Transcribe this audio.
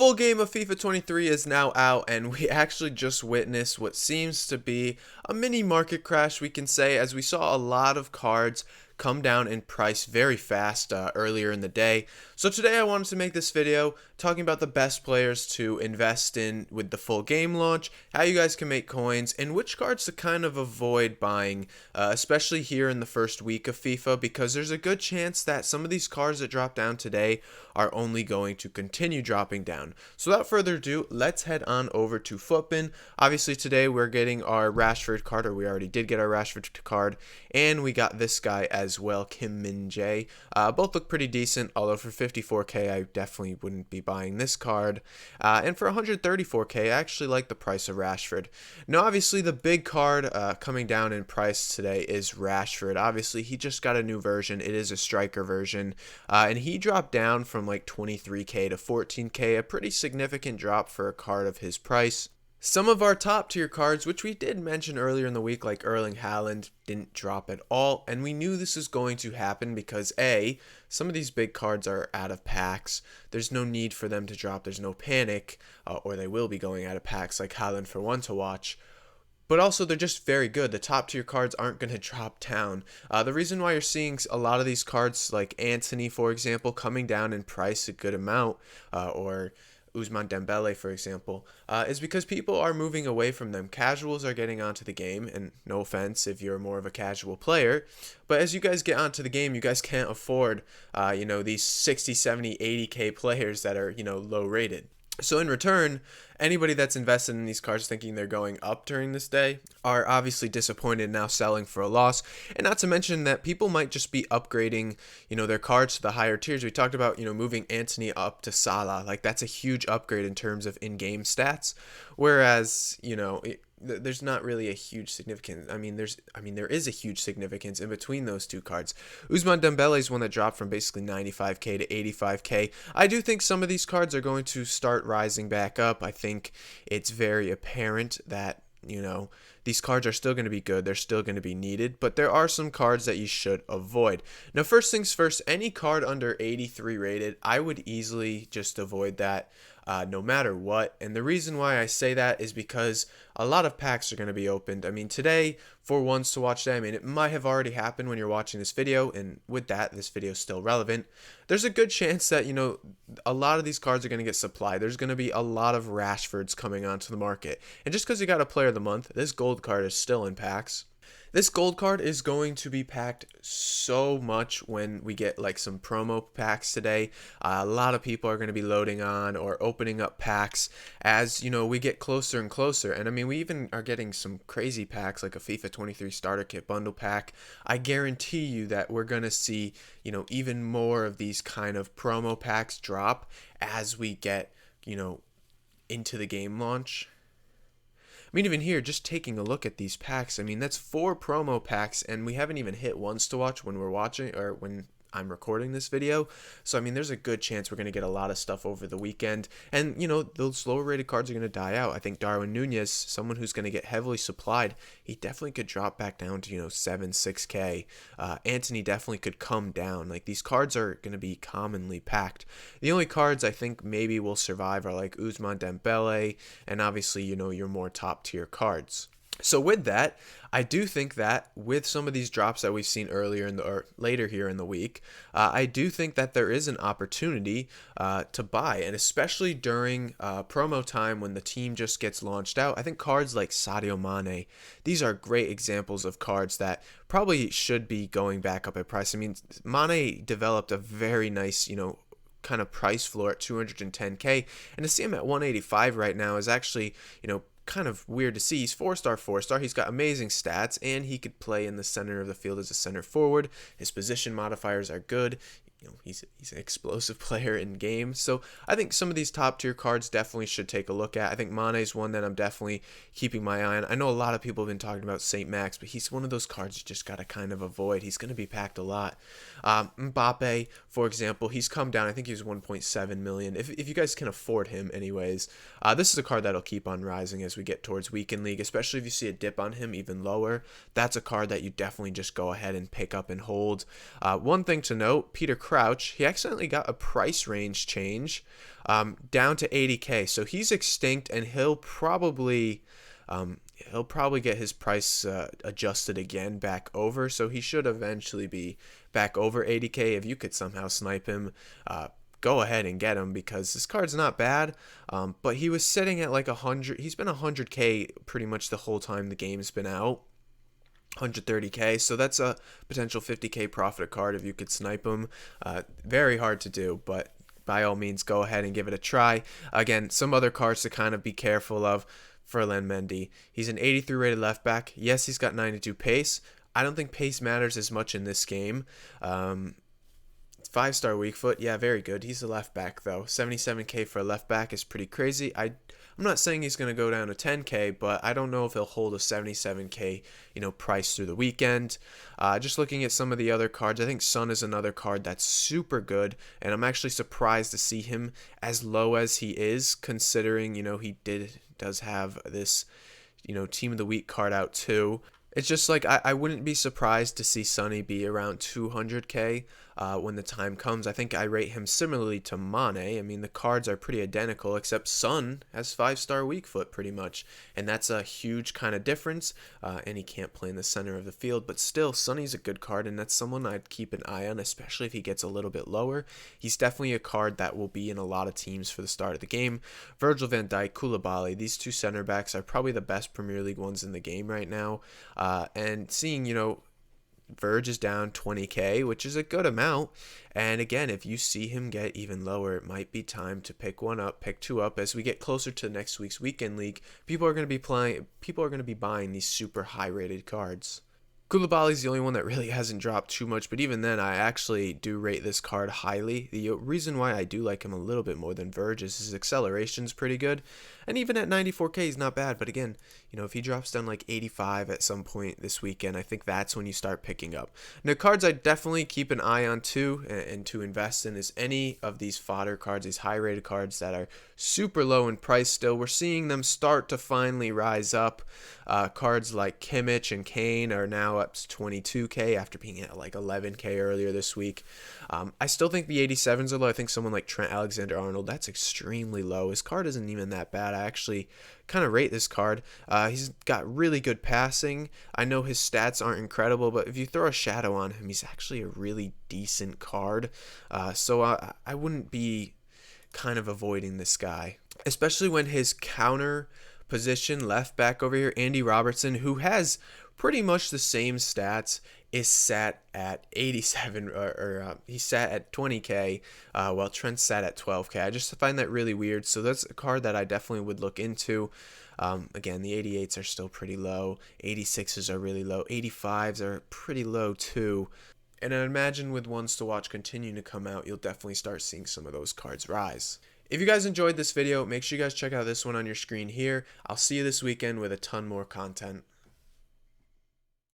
full game of FIFA 23 is now out, and we actually just witnessed what seems to be a mini market crash, we can say, as we saw a lot of cards come down in price very fast earlier in the day. So today I wanted to make this video talking about the best players to invest in with the full game launch, how you guys can make coins, and which cards to kind of avoid buying, especially here in the first week of FIFA, because there's a good chance that some of these cards that drop down today are only going to continue dropping down. So without further ado, let's head on over to Footbin. Obviously today we're getting our Rashford card, or we already did get our Rashford card, and we got this guy as well, Kim Min Jae. Both look pretty decent, although for 54k I definitely wouldn't be buying this card. And for 134k I actually like the price of Rashford. Now obviously the big card coming down in price today is Rashford. Obviously he just got a new version. It is a striker version, and he dropped down from like 23k to 14k, a pretty significant drop for a card of his price. Some of our top tier cards, which we did mention earlier in the week, like Erling Haaland, didn't drop at all, and we knew this was going to happen because A, some of these big cards are out of packs. There's no need for them to drop. There's no panic, or they will be going out of packs, like Haaland for one to watch. But also, they're just very good. The top tier cards aren't going to drop down. The reason why you're seeing a lot of these cards, like Antony, for example, coming down in price a good amount, or Ousmane Dembele, for example, is because people are moving away from them. Casuals are getting onto the game, and no offense if you're more of a casual player, but as you guys get onto the game, you guys can't afford, these 60, 70, 80k players that are, low rated. So in return, anybody that's invested in these cards thinking they're going up during this day are obviously disappointed now, selling for a loss. And not to mention that people might just be upgrading, their cards to the higher tiers. We talked about, moving Antony up to Salah. Like, that's a huge upgrade in terms of in-game stats. Whereas, there's not really a huge significance. There is a huge significance in between those two cards. Ousmane Dembele is one that dropped from basically 95k to 85k. I do think some of these cards are going to start rising back up. I think it's very apparent that, these cards are still going to be good. They're still going to be needed, but there are some cards that you should avoid. Now, first things first, any card under 83 rated, I would easily just avoid that. No matter what. And the reason why I say that is because a lot of packs are going to be opened. Today, for ones to watch today, it might have already happened when you're watching this video, and with that, this video is still relevant. There's a good chance that, a lot of these cards are going to get supplied. There's going to be a lot of Rashfords coming onto the market. And just because you got a player of the month, this gold card is still in packs. This gold card is going to be packed so much when we get like some promo packs today. A lot of people are going to be loading on or opening up packs as, we get closer and closer. And we even are getting some crazy packs like a FIFA 23 starter kit bundle pack. I guarantee you that we're going to see, even more of these kind of promo packs drop as we get, into the game launch. Even here, just taking a look at these packs, that's 4 promo packs, and we haven't even hit ones to watch when we're watching, or when I'm recording this video. So there's a good chance we're going to get a lot of stuff over the weekend, and those lower rated cards are going to die out. I think Darwin Nunez, someone who's going to get heavily supplied, he definitely could drop back down to 7, 6k. Antony definitely could come down. Like, these cards are going to be commonly packed. The only cards I think maybe will survive are like Ousmane Dembele, and obviously your more top tier cards. So with that, I do think that with some of these drops that we've seen earlier or later here in the week, I do think that there is an opportunity to buy, and especially during promo time when the team just gets launched out. I think cards like Sadio Mane, these are great examples of cards that probably should be going back up at price. Mane developed a very nice, kind of price floor at 210k, and to see him at 185 right now is actually, kind of weird to see. He's 4-star, 4-star. He's got amazing stats, and he could play in the center of the field as a center forward. His position modifiers are good. He's an explosive player in games. So I think some of these top tier cards definitely should take a look at. I think Mane's one that I'm definitely keeping my eye on. I know a lot of people have been talking about St. Max, but he's one of those cards you just got to kind of avoid. He's going to be packed a lot. Mbappe, for example, he's come down. I think he's 1.7 million. If you guys can afford him anyways, this is a card that'll keep on rising as we get towards Weekend League, especially if you see a dip on him even lower. That's a card that you definitely just go ahead and pick up and hold. One thing to note, Peter Crouch, he accidentally got a price range change down to 80K. So he's extinct, and he'll probably get his price adjusted again back over. So he should eventually be back over 80K. If you could somehow snipe him, go ahead and get him, because this card's not bad. But he was sitting at like 100. He's been 100K pretty much the whole time the game's been out. 130K, so that's a potential 50K profit card if you could snipe him. Very hard to do, but by all means, go ahead and give it a try. Again, some other cards to kind of be careful of. Ferland Mendy, he's an 83 rated left back. Yes, he's got 92 pace. I don't think pace matters as much in this game. 5-star weak foot, yeah, very good. He's a left back though. 77K for a left back is pretty crazy. I'm not saying he's going to go down to 10K, but I don't know if he'll hold a 77K, price through the weekend. Just looking at some of the other cards, I think Son is another card that's super good, and I'm actually surprised to see him as low as he is, considering, he does have this, team of the week card out too. It's just like I wouldn't be surprised to see Sonny be around 200K when the time comes. I think I rate him similarly to Mane. I mean, the cards are pretty identical, except Son has 5-star weak foot pretty much, and that's a huge kind of difference, and he can't play in the center of the field. But still, Sonny's a good card, and that's someone I'd keep an eye on, especially if he gets a little bit lower. He's definitely a card that will be in a lot of teams for the start of the game. Virgil van Dijk, Koulibaly, these two center backs are probably the best Premier League ones in the game right now. And seeing, Verge is down 20K, which is a good amount. And again, if you see him get even lower, it might be time to pick two up. As we get closer to next week's weekend league, people are going to be buying these super high rated cards. Koulibaly's the only one that really hasn't dropped too much, but even then, I actually do rate this card highly. The reason why I do like him a little bit more than Verge is his acceleration's pretty good, and even at 94K, he's not bad. But again, if he drops down like 85 at some point this weekend, I think that's when you start picking up. Now, cards I definitely keep an eye on too, and to invest in, is any of these fodder cards, these high-rated cards that are super low in price still. We're seeing them start to finally rise up. Cards like Kimmich and Kane are now up to 22K after being at like 11K earlier this week. I still think the 87s are low. I think someone like Trent Alexander-Arnold, that's extremely low. His card isn't even that bad. I actually kind of rate this card. He's got really good passing. I know his stats aren't incredible, but if you throw a shadow on him, he's actually a really decent card. So I wouldn't be kind of avoiding this guy, especially when his counter position left back over here, Andy Robertson, who has pretty much the same stats, is sat at 87, or he sat at 20K, while Trent sat at 12K. I just find that really weird. So that's a card that I definitely would look into. Again, the 88s are still pretty low. 86s are really low. 85s are pretty low too. And I imagine with ones to watch continuing to come out, you'll definitely start seeing some of those cards rise. If you guys enjoyed this video, make sure you guys check out this one on your screen here. I'll see you this weekend with a ton more content.